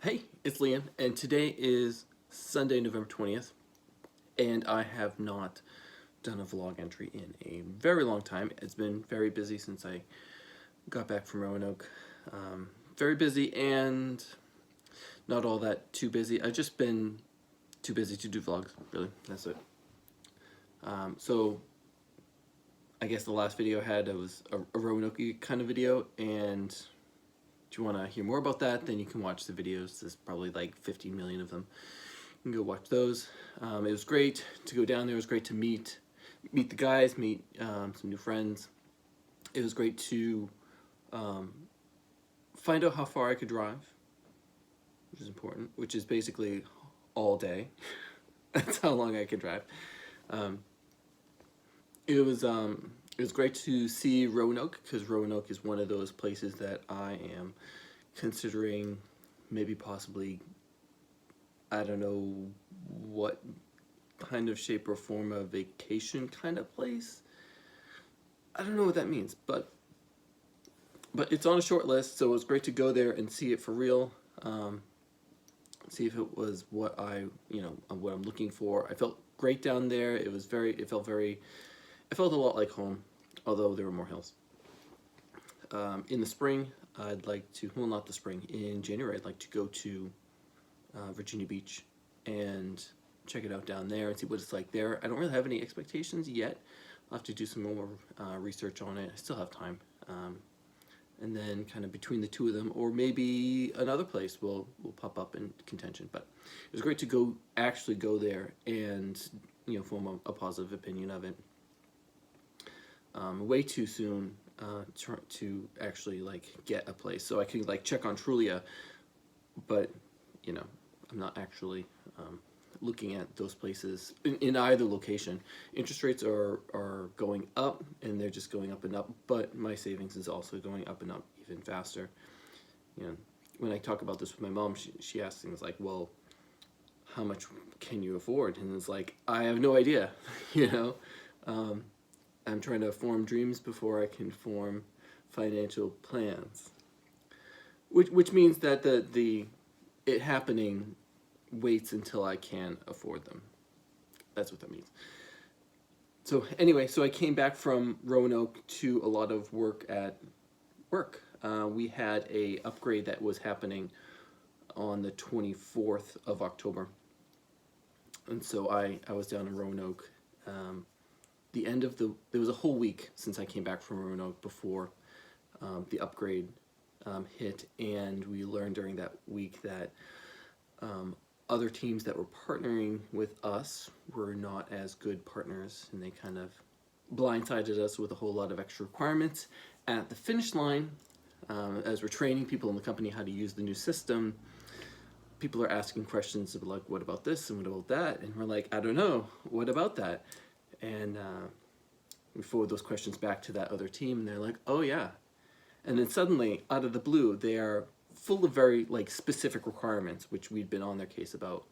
Hey, it's Liam, and today is Sunday, November 20th, and I have not done a vlog entry in a very long time. It's been very busy since I got back from Roanoke. Very busy and not all that too busy. I've just been too busy to do vlogs, really. That's it. So I guess the last video I had was a Roanoke kind of video, and if you want to hear more about that, then you can watch the videos. There's probably like 15 million of them. You can go watch those. It was great to go down there. It was great to meet the guys, meet some new friends. It was great to find out how far I could drive, which is important, which is basically all day. That's how long I could drive. It was great to see Roanoke, because Roanoke is one of those places that I am considering maybe possibly, I don't know what kind of shape or form a vacation kind of place. I don't know what that means, but it's on a short list, so it was great to go there and see it for real. See if it was what what I'm looking for. I felt great down there. It felt a lot like home, although there were more hills. In the spring, I'd like to, well, not the spring, in January, I'd like to go to Virginia Beach and check it out down there and see what it's like there. I don't really have any expectations yet. I'll have to do some more research on it. I still have time. And then kind of between the two of them, or maybe another place will pop up in contention. But it was great to actually go there and form a positive opinion of it. Way too soon to actually get a place, so I can check on Trulia, but I'm not actually looking at those places in either location. Interest rates are going up, and they're just going up and up, but my savings is also going up and up even faster. When I talk about this with my mom, she asks things like, well, how much can you afford? And it's like, I have no idea. I'm trying to form dreams before I can form financial plans, which means that it happening waits until I can afford them. That's what that means. So anyway, so I came back from Roanoke to a lot of work at work. We had a upgrade that was happening on the 24th of October, and so I was down in Roanoke. There was a whole week since I came back from Roanoke before the upgrade hit, and we learned during that week that other teams that were partnering with us were not as good partners, and they kind of blindsided us with a whole lot of extra requirements. At the finish line, as we're training people in the company how to use the new system, people are asking questions like, what about this and what about that? And we're like, I don't know, what about that? And we forward those questions back to that other team, and they're like, oh yeah. And then suddenly, out of the blue, they are full of very specific requirements, which we'd been on their case about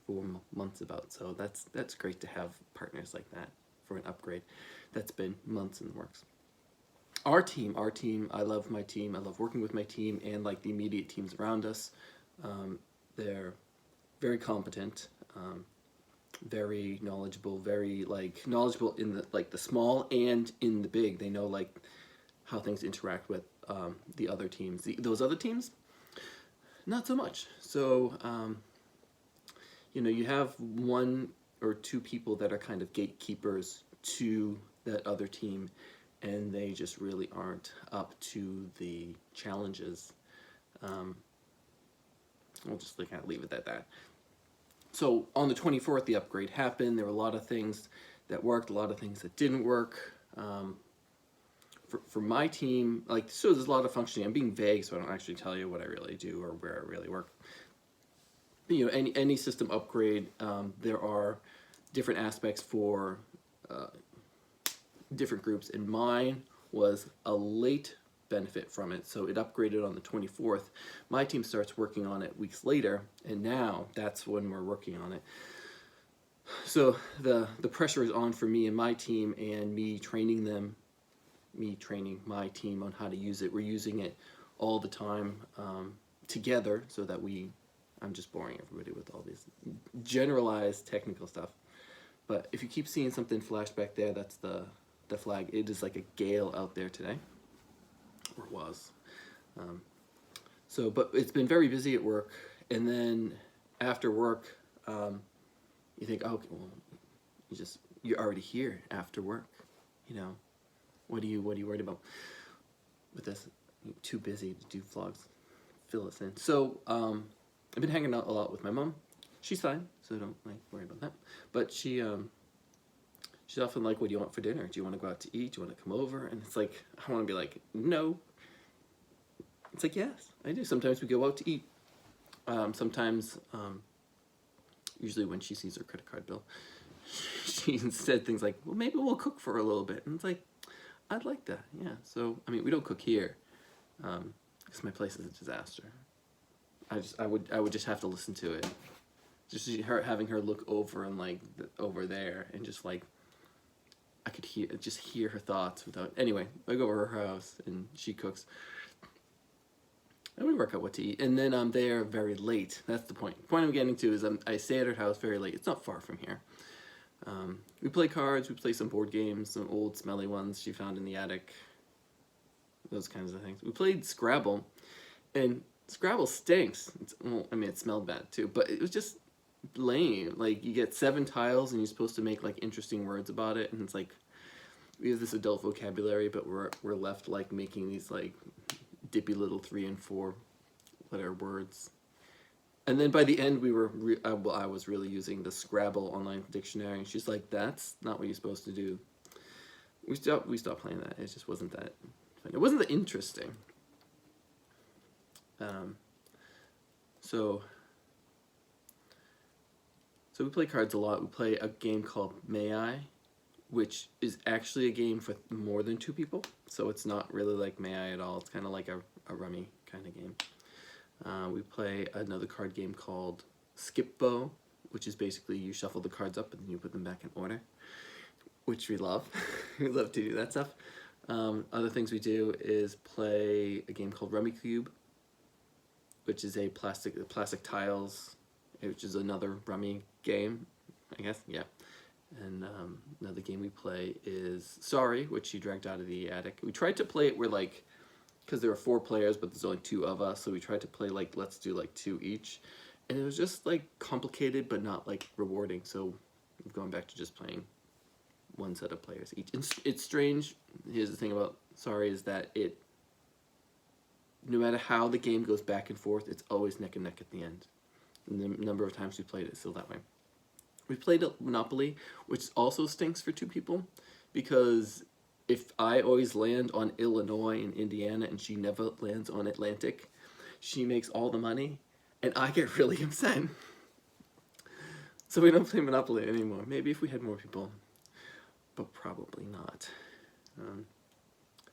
for months about. So that's great to have partners like that for an upgrade. That's been months in the works. Our team, I love my team. I love working with my team and the immediate teams around us. They're very competent. Very knowledgeable, very knowledgeable in the small and in the big. They know how things interact with the other teams. Those other teams, not so much. So you have one or two people that are kind of gatekeepers to that other team, and they just really aren't up to the challenges. We'll just kind of leave it at that. So on the 24th, the upgrade happened. There were a lot of things that worked, a lot of things that didn't work. For my team, so there's a lot of functioning. I'm being vague, so I don't actually tell you what I really do or where I really work. But, any system upgrade, there are different aspects for different groups, and mine was a late benefit from it, so it upgraded on the 24th. My team starts working on it weeks later, and now that's when we're working on it. So the pressure is on for me and my team, and me training my team on how to use it. We're using it all the time together, so that we I'm just boring everybody with all these generalized technical stuff. But if you keep seeing something flash back there, that's the flag. It is like a gale out there today, or was. But it's been very busy at work, and then after work, you think, oh, okay, well, you're already here after work, you know. What are you worried about with this? You're too busy to do vlogs. Fill us in. So I've been hanging out a lot with my mom. She's fine, so don't worry about that. But she's often like, what do you want for dinner? Do you want to go out to eat? Do you want to come over? And it's like, I want to be like, no. It's like, yes, I do. Sometimes we go out to eat. Sometimes, usually when she sees her credit card bill, she said things like, well, maybe we'll cook for a little bit. And it's like, I'd like that, yeah. So, I mean, we don't cook here, because my place is a disaster. I would just have to listen to it. Just having her look over and like over there, and just like I could hear her thoughts without. Anyway, I go over to her house and she cooks, and we work out what to eat. And then I'm there very late. That's the point. The point I'm getting to is I stay at her house very late. It's not far from here. We play cards. We play some board games, some old smelly ones she found in the attic. Those kinds of things. We played Scrabble, and Scrabble stinks. It smelled bad too, but it was just lame. Like, you get 7 tiles and you're supposed to make like interesting words about it, and it's like we have this adult vocabulary, but we're left like making these like dippy little 3 and 4 letter words. And then by the end I was really using the Scrabble online dictionary, and she's like, that's not what you're supposed to do. We stopped playing that. It just wasn't that fun. It wasn't that interesting. So we play cards a lot. We play a game called May I, which is actually a game for more than 2 people. So it's not really like May I at all. It's kind of like a rummy kind of game. We play another card game called Skip-Bo, which is basically you shuffle the cards up and then you put them back in order, which we love. We love to do that stuff. Other things we do is play a game called Rummikub, which is a plastic tiles, which is another rummy game, I guess, yeah. And another game we play is Sorry, which she dragged out of the attic. We tried to play it where, like, because there were 4 players, but there's only 2 of us, so we tried to play, like, let's do, like, 2 each. And it was just, like, complicated, but not, like, rewarding, so we've gone back to just playing 1 set of players each. It's strange. Here's the thing about Sorry is that no matter how the game goes back and forth, it's always neck and neck at the end. And the number of times we played it, still that way. We played Monopoly, which also stinks for 2 people, because if I always land on Illinois and Indiana and she never lands on Atlantic, she makes all the money, and I get really upset. So we don't play Monopoly anymore. Maybe if we had more people, but probably not.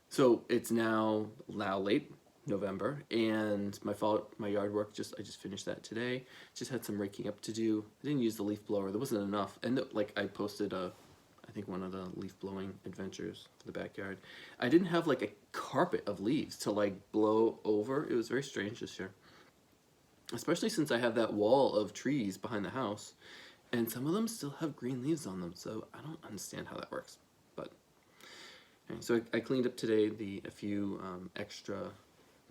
So it's now late November, and my yard work, I just finished that today. Just had some raking up to do. I didn't use the leaf blower. There wasn't enough. And I posted I think one of the leaf blowing adventures for the backyard. I didn't have like a carpet of leaves to like blow over. It was very strange this year. Especially since I have that wall of trees behind the house, and some of them still have green leaves on them, so I don't understand how that works. But anyway, so I cleaned up today a few extra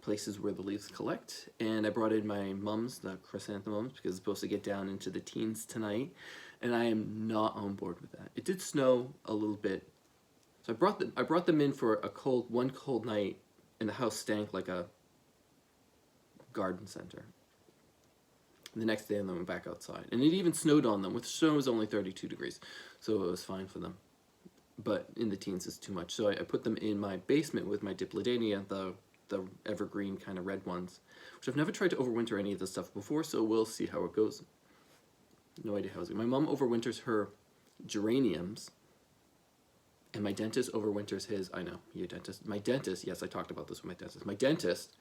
places where the leaves collect, and I brought in my mums, the chrysanthemums, because it's supposed to get down into the teens tonight, and I am not on board with that. It did snow a little bit, so I brought them in for one cold night, and the house stank like a garden center. And the next day, I went back outside, and it even snowed on them. With snow, it was only 32 degrees, so it was fine for them. But in the teens, it's too much. So I put them in my basement with my Dipladenia, the evergreen kind of red ones, which I've never tried to overwinter any of this stuff before, so we'll see how it goes. No idea how it's going. My mom overwinters her geraniums, and my dentist overwinters his. I know, your dentist. My dentist, yes, I talked about this with my dentist. My dentist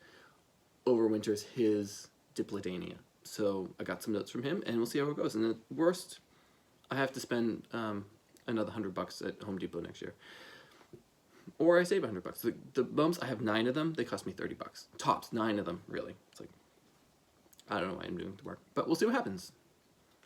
overwinters his Dipladenia. So I got some notes from him, and we'll see how it goes. And the worst, I have to spend another $100 at Home Depot next year. Or I save $100. The mums, I have 9 of them. They cost me $30. Tops, 9 of them, really. It's like, I don't know why I'm doing the work, but we'll see what happens.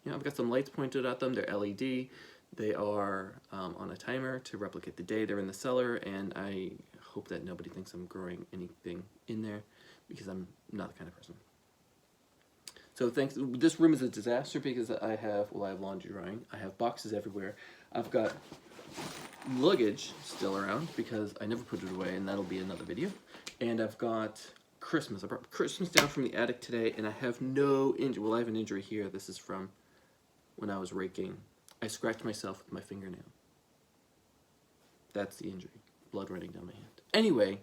You know, I've got some lights pointed at them. They're LED. They are on a timer to replicate the day. They're in the cellar, and I hope that nobody thinks I'm growing anything in there, because I'm not the kind of person. So thanks. This room is a disaster because I have laundry drying. I have boxes everywhere. I've got luggage still around because I never put it away, and that'll be another video. And I've got Christmas. I brought Christmas down from the attic today, and I have no injury. Well, I have an injury here. This is from when I was raking. I scratched myself with my fingernail. That's the injury. Blood running down my hand. Anyway,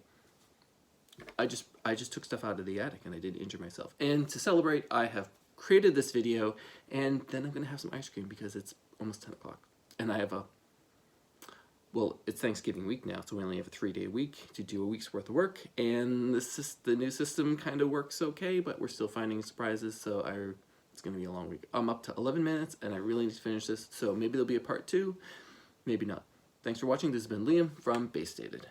I just took stuff out of the attic and I didn't injure myself. And to celebrate, I have created this video, and then I'm gonna have some ice cream because it's almost 10 o'clock. And I have well, it's Thanksgiving week now, so we only have a 3-day week to do a week's worth of work. And the new system kind of works okay, but we're still finding surprises, so it's gonna be a long week. I'm up to 11 minutes and I really need to finish this, so maybe there'll be a part 2, maybe not. Thanks for watching. This has been Liam from Base Stated.